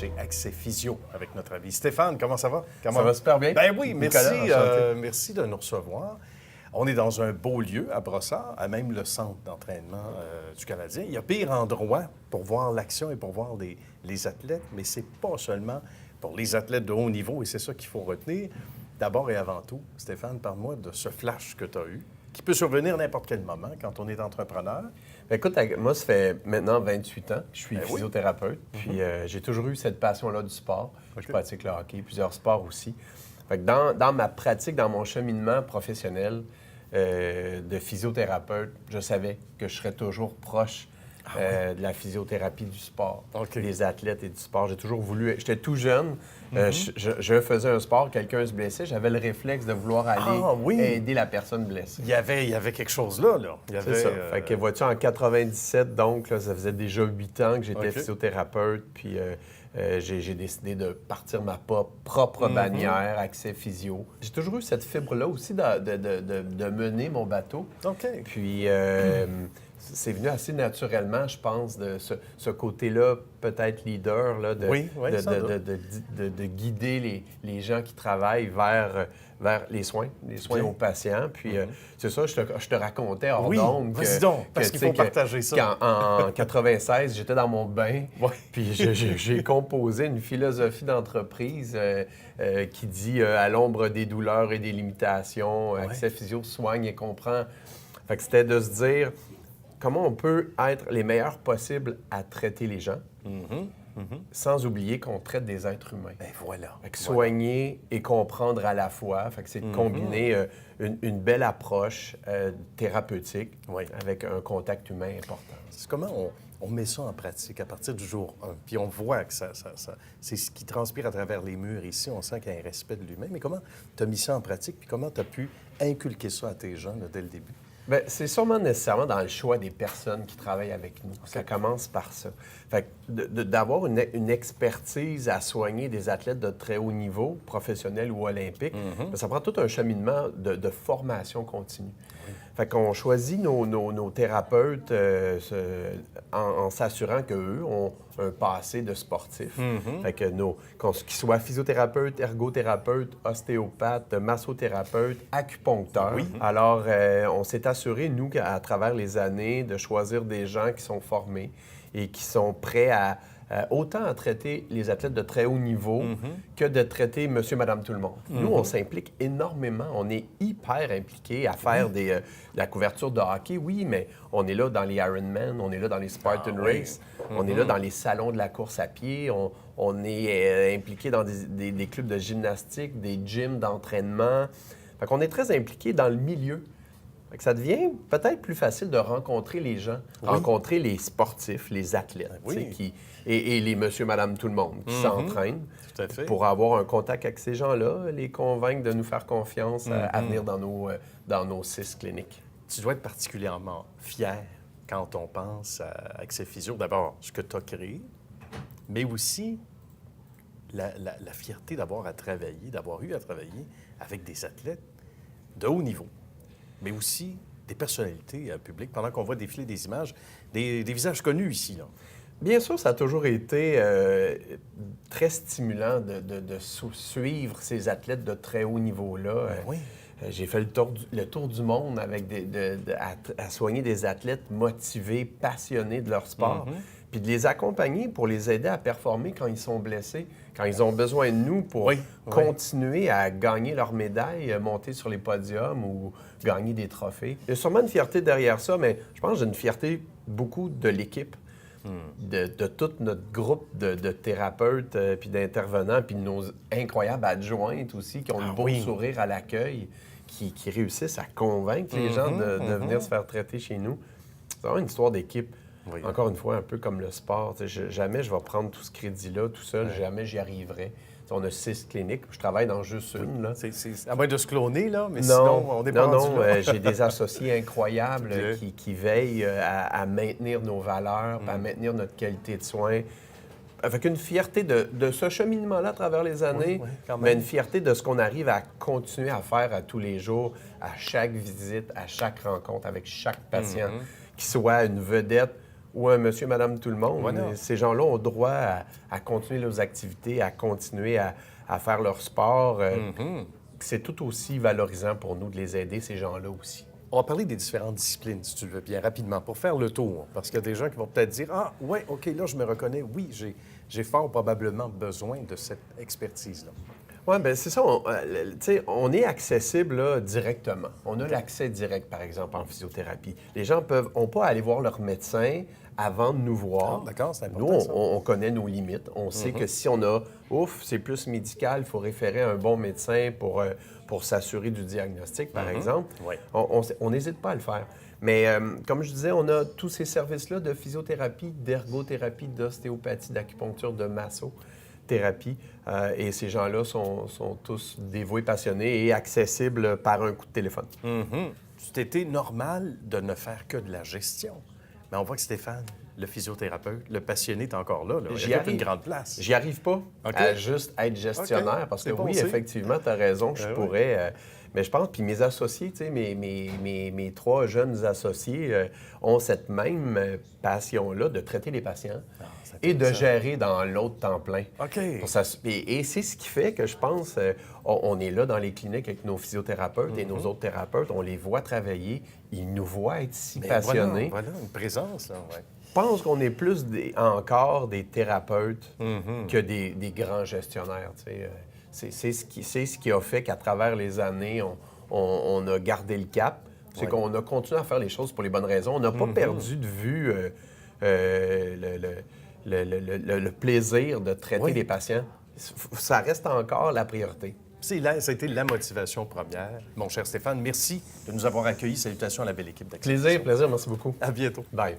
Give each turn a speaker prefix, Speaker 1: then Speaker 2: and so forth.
Speaker 1: chez Accès Physio avec notre ami Stéphane. Comment ça va?
Speaker 2: Ça va super bien.
Speaker 1: Ben oui, merci,
Speaker 2: Nicolas,
Speaker 1: merci de nous recevoir. On est dans un beau lieu à Brossard, à même le centre d'entraînement du Canadien. Il y a pire endroit pour voir l'action et pour voir les athlètes, mais c'est pas seulement pour les athlètes de haut niveau, et c'est ça qu'il faut retenir. D'abord et avant tout, Stéphane, parle-moi de ce flash que tu as eu, qui peut survenir à n'importe quel moment quand on est entrepreneur.
Speaker 2: Bien, écoute, moi, ça fait maintenant 28 ans que je suis
Speaker 1: Ben oui.
Speaker 2: physiothérapeute. Puis j'ai toujours eu cette passion-là du sport. Je pratique le hockey, plusieurs sports aussi. Fait que dans ma pratique, dans mon cheminement professionnel de physiothérapeute, je savais que je serais toujours proche de la physiothérapie du sport, des athlètes et du sport. J'ai toujours voulu... J'étais tout jeune, je faisais un sport, quelqu'un se blessait, j'avais le réflexe de vouloir aller aider la personne blessée.
Speaker 1: Il y avait quelque chose là.
Speaker 2: C'est ça. Fait que vois-tu, en 97, donc, là, ça faisait déjà 8 ans que j'étais physiothérapeute, puis j'ai décidé de partir ma propre bannière, Accès Physio. J'ai toujours eu cette fibre-là aussi de mener mon bateau. Puis... c'est venu assez naturellement, je pense, de ce côté-là, peut-être leader, là, de guider les gens qui travaillent vers les soins aux patients. Puis c'est ça, je te racontais hors d'onde
Speaker 1: vas-y donc, parce qu'il faut partager ça.
Speaker 2: En 96, j'étais dans mon bain, puis j'ai composé une philosophie d'entreprise qui dit à l'ombre des douleurs et des limitations, Accès Physio soigne et comprend. Fait que c'était de se dire... Comment on peut être les meilleurs possibles à traiter les gens, sans oublier qu'on traite des êtres humains.
Speaker 1: Ben voilà.
Speaker 2: Fait que soigner et comprendre à la fois. Fait que c'est de combiner une belle approche thérapeutique avec un contact humain important.
Speaker 1: C'est comment on met ça en pratique à partir du jour 1. Puis on voit que ça c'est ce qui transpire à travers les murs ici. On sent qu'il y a un respect de l'humain. Mais comment tu as mis ça en pratique? Puis comment tu as pu inculquer ça à tes gens là, dès le début?
Speaker 2: Bien, c'est sûrement nécessairement dans le choix des personnes qui travaillent avec nous. Ça commence par ça. Fait que d'avoir une expertise à soigner des athlètes de très haut niveau, professionnels ou olympiques, bien, ça prend tout un cheminement de formation continue. Fait qu'on choisit nos thérapeutes en s'assurant qu'eux ont un passé de sportif. Fait que qu'ils soient physiothérapeutes, ergothérapeutes, ostéopathes, massothérapeutes, acupuncteurs. Alors, on s'est assuré, nous, à travers les années, de choisir des gens qui sont formés et qui sont prêts à autant à traiter les athlètes de très haut niveau que de traiter monsieur, madame, tout le monde. Nous, on s'implique énormément. On est hyper impliqués à faire de la couverture de hockey, mais on est là dans les Ironman, on est là dans les Spartan Race, on est là dans les salons de la course à pied, on est impliqué dans des clubs de gymnastique, des gyms d'entraînement. Fait qu'on est très impliqué dans le milieu. Fait que ça devient peut-être plus facile de rencontrer les gens, rencontrer les sportifs, les athlètes, et les monsieur, madame, tout le monde qui s'entraînent pour avoir un contact avec ces gens-là, les convaincre de nous faire confiance à venir dans nos 6 cliniques.
Speaker 1: Tu dois être particulièrement fier quand on pense à Accès Physio. D'abord, ce que tu as créé, mais aussi la fierté d'avoir eu à travailler avec des athlètes de haut niveau, mais aussi des personnalités publiques. Pendant qu'on voit défiler des images, des visages connus ici, là.
Speaker 2: Bien sûr, ça a toujours été très stimulant de suivre ces athlètes de très haut niveau-là. J'ai fait le tour du monde avec à soigner des athlètes motivés, passionnés de leur sport, puis de les accompagner pour les aider à performer quand ils sont blessés, quand ils ont besoin de nous pour continuer à gagner leur médaille, monter sur les podiums ou gagner des trophées. Il y a sûrement une fierté derrière ça, mais je pense que j'ai une fierté beaucoup de l'équipe. De tout notre groupe de thérapeutes puis d'intervenants, puis de nos incroyables adjointes aussi, qui ont le beau sourire à l'accueil, qui réussissent à convaincre les gens de venir se faire traiter chez nous. C'est vraiment une histoire d'équipe. Encore une fois, un peu comme le sport. Jamais je vais prendre tout ce crédit-là tout seul, jamais j'y arriverai. On a 6 cliniques. Je travaille dans juste une. Là.
Speaker 1: C'est à moins de se cloner, là, mais sinon, on n'est pas rendu là.
Speaker 2: J'ai des associés incroyables qui veillent à maintenir nos valeurs, à maintenir notre qualité de soins. Avec une fierté de ce cheminement-là à travers les années, mais une fierté de ce qu'on arrive à continuer à faire à tous les jours, à chaque visite, à chaque rencontre, avec chaque patient, qu'il soit une vedette ou un monsieur, madame, tout le monde.
Speaker 1: Voilà.
Speaker 2: Ces gens-là ont droit à continuer leurs activités, à continuer à faire leur sport. C'est tout aussi valorisant pour nous de les aider, ces gens-là aussi.
Speaker 1: On va parler des différentes disciplines, si tu le veux bien, rapidement, pour faire le tour. Parce qu'il y a des gens qui vont peut-être dire, ah, ouais, OK, là, je me reconnais. Oui, j'ai fort probablement besoin de cette expertise-là.
Speaker 2: Oui, bien, c'est ça. Tu sais, on est accessible là, directement. On a l'accès direct, par exemple, en physiothérapie. Les gens n'ont pas à aller voir leur médecin avant de nous voir.
Speaker 1: Ah, d'accord, c'est important,
Speaker 2: Nous,
Speaker 1: ça.
Speaker 2: on connaît nos limites. On sait que si on a, c'est plus médical, il faut référer à un bon médecin pour s'assurer du diagnostic, par exemple.
Speaker 1: Oui.
Speaker 2: On n'hésite pas à le faire. Mais comme je disais, on a tous ces services-là de physiothérapie, d'ergothérapie, d'ostéopathie, d'acupuncture, de massothérapie. Et ces gens-là sont tous dévoués, passionnés et accessibles par un coup de téléphone.
Speaker 1: C'est été normal de ne faire que de la gestion. Mais on voit que Stéphane, le physiothérapeute, le passionné, est encore là. Il y a une grande place.
Speaker 2: J'y arrive pas
Speaker 1: OK.
Speaker 2: à juste être gestionnaire,
Speaker 1: OK.
Speaker 2: parce que
Speaker 1: C'est bon
Speaker 2: oui,
Speaker 1: aussi.
Speaker 2: effectivement, tu as raison, je
Speaker 1: oui.
Speaker 2: pourrais... mais je pense, puis mes associés, tu sais, mes 3 jeunes associés ont cette même passion-là de traiter les patients
Speaker 1: c'est
Speaker 2: et de
Speaker 1: intéressant.
Speaker 2: gérer dans l'autre temps plein.
Speaker 1: OK.
Speaker 2: Et c'est ce qui fait que je pense, on est là dans les cliniques avec nos physiothérapeutes et nos autres thérapeutes, on les voit travailler, ils nous voient être si
Speaker 1: Mais
Speaker 2: passionnés.
Speaker 1: Voilà, une présence, là, ouais.
Speaker 2: Je pense qu'on est plus encore des thérapeutes que des grands gestionnaires. Tu sais. C'est ce qui a fait qu'à travers les années, on a gardé le cap. C'est qu'on a continué à faire les choses pour les bonnes raisons. On n'a pas perdu de vue le plaisir de traiter
Speaker 1: Oui.
Speaker 2: les patients. Ça reste encore la priorité.
Speaker 1: Ça a été la motivation première. Mon cher Stéphane, merci de nous avoir accueillis. Salutations à la belle équipe d'Accès.
Speaker 2: Plaisir, merci beaucoup.
Speaker 1: À bientôt.
Speaker 2: Bye.